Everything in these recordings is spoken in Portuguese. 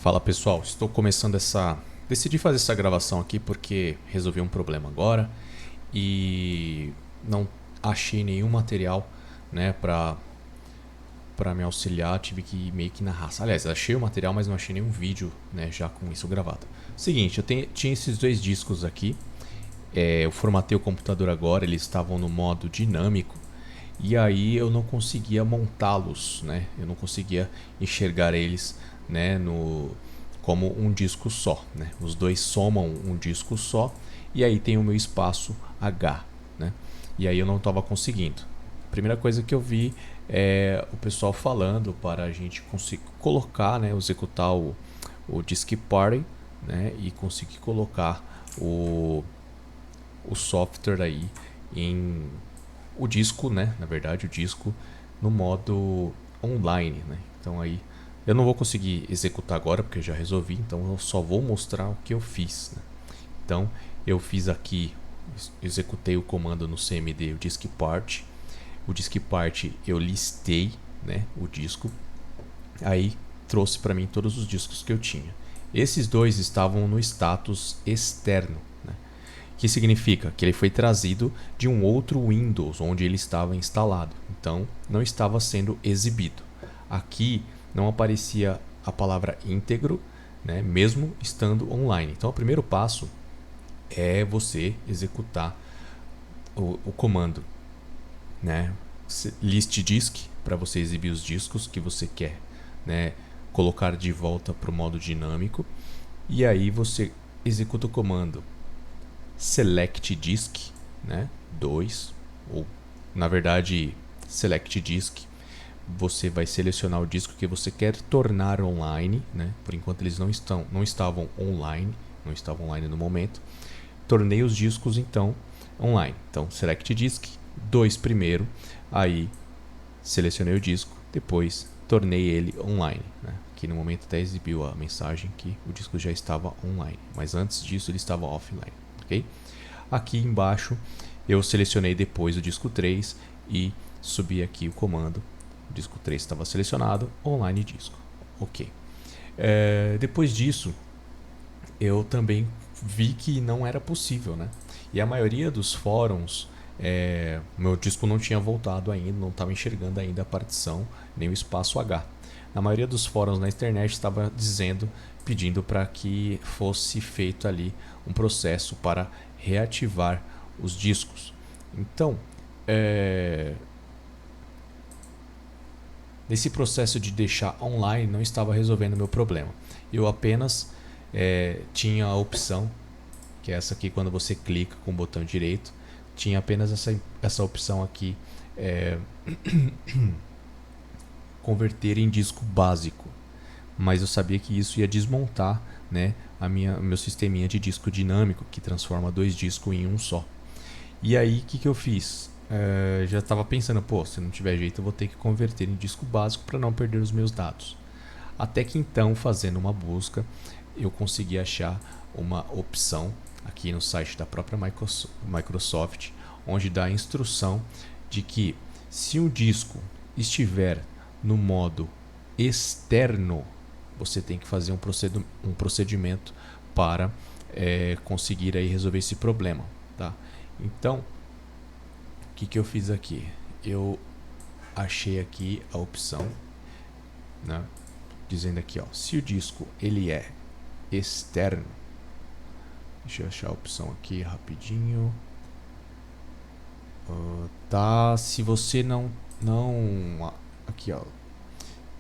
Fala pessoal, estou começando Decidi fazer essa gravação aqui porque resolvi um problema agora e não achei nenhum material, né, para me auxiliar. Tive que ir meio que na raça. Aliás, achei o material, mas não achei nenhum vídeo, né, já com isso gravado. Seguinte, tinha esses dois discos aqui. Eu formatei o computador agora, eles estavam no modo dinâmico. E aí eu não conseguia montá-los, né? Eu não conseguia enxergar eles, né, como um disco só, né? Os dois somam um disco só e aí tem o meu espaço H, né? E aí eu não estava conseguindo. A primeira coisa que eu vi é o pessoal falando para a gente conseguir colocar, né, executar o Disk Party, né, e conseguir colocar o software aí em o disco, né? Na verdade, o disco no modo online, né? Então aí eu não vou conseguir executar agora porque eu já resolvi, então eu só vou mostrar o que eu fiz, né? Então eu fiz aqui, executei o comando no CMD, o disk part. O disk part eu listei, né, o disco. Aí trouxe para mim todos os discos que eu tinha. Esses dois estavam no status externo, né? Que significa que ele foi trazido de um outro Windows onde ele estava instalado, então não estava sendo exibido. Aqui não aparecia a palavra íntegro, né, mesmo estando online. Então o primeiro passo é você executar o comando, né, list disk, para você exibir os discos que você quer, né, colocar de volta para o modo dinâmico. E aí você executa o comando select disk, né, 2, ou na verdade select disk. Você vai selecionar o disco que você quer tornar online, né? Por enquanto eles não estavam online no momento. Tornei os discos então online. Então select disk 2 primeiro, aí selecionei o disco, depois tornei ele online, né? Que no momento até exibiu a mensagem que o disco já estava online, mas antes disso ele estava offline, ok? Aqui embaixo eu selecionei depois o disco 3 e subi aqui o comando. O disco 3 estava selecionado, online disco, ok. Depois disso eu também vi que não era possível, né? E a maioria dos fóruns, meu disco não tinha voltado ainda, não estava enxergando ainda a partição, nem o espaço H. Na maioria dos fóruns na internet estava dizendo, pedindo para que fosse feito ali um processo para reativar os discos. Então, nesse processo de deixar online não estava resolvendo o meu problema. Eu apenas tinha a opção, que é essa aqui, quando você clica com o botão direito, tinha apenas essa opção aqui, converter em disco básico. Mas eu sabia que isso ia desmontar, né, meu sisteminha de disco dinâmico, que transforma dois discos em um só. E aí, o que eu fiz? Já estava pensando, se não tiver jeito, eu vou ter que converter em disco básico para não perder os meus dados. Até que então, fazendo uma busca, eu consegui achar uma opção aqui no site da própria Microsoft, onde dá a instrução de que se um disco estiver no modo externo, você tem que fazer um procedimento para conseguir aí resolver esse problema, tá? Então, o que eu fiz aqui? Eu achei aqui a opção, né, dizendo aqui, ó, se o disco ele é externo, deixa eu achar a opção aqui rapidinho. Tá, se você não aqui, ó,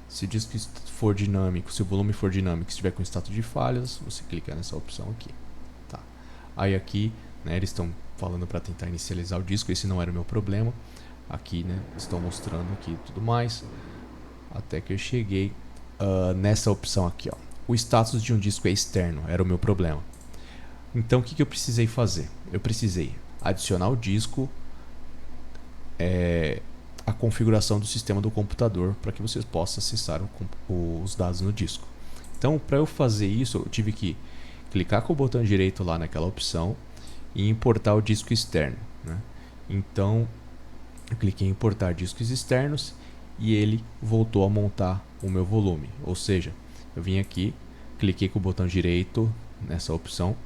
se o disco for dinâmico, se o volume for dinâmico, estiver com status de falhas, você clica nessa opção aqui, tá? Aí aqui, né, eles estão falando para tentar inicializar o disco. Esse não era o meu problema. Aqui, né, estão mostrando aqui tudo mais, até que eu cheguei nessa opção aqui, ó. O status de um disco é externo, era o meu problema. Então o que eu precisei fazer? Eu precisei adicionar o disco, a configuração do sistema do computador, para que vocês possam acessar os dados no disco. Então, para eu fazer isso, eu tive que clicar com o botão direito lá naquela opção e importar o disco externo, né? Então, eu cliquei em importar discos externos e ele voltou a montar o meu volume. Ou seja, eu vim aqui, cliquei com o botão direito nessa opção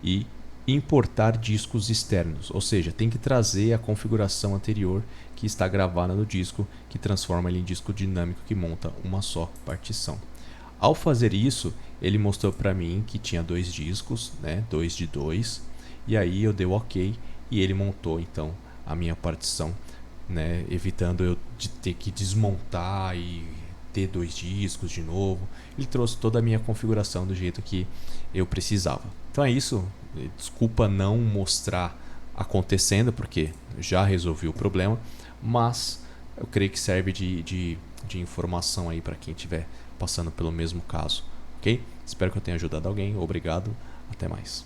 e importar discos externos, ou seja, tem que trazer a configuração anterior que está gravada no disco, que transforma ele em disco dinâmico que monta uma só partição. Ao fazer isso, ele mostrou para mim que tinha 2 discos, né, 2 de 2, e aí eu dei o OK e ele montou então a minha partição, né, evitando eu de ter que desmontar e ter 2 discos de novo. Ele trouxe toda a minha configuração do jeito que eu precisava. Então é isso. Desculpa não mostrar acontecendo, porque já resolvi o problema, mas eu creio que serve de informação aí para quem estiver passando pelo mesmo caso, ok? Espero que eu tenha ajudado alguém. Obrigado, até mais.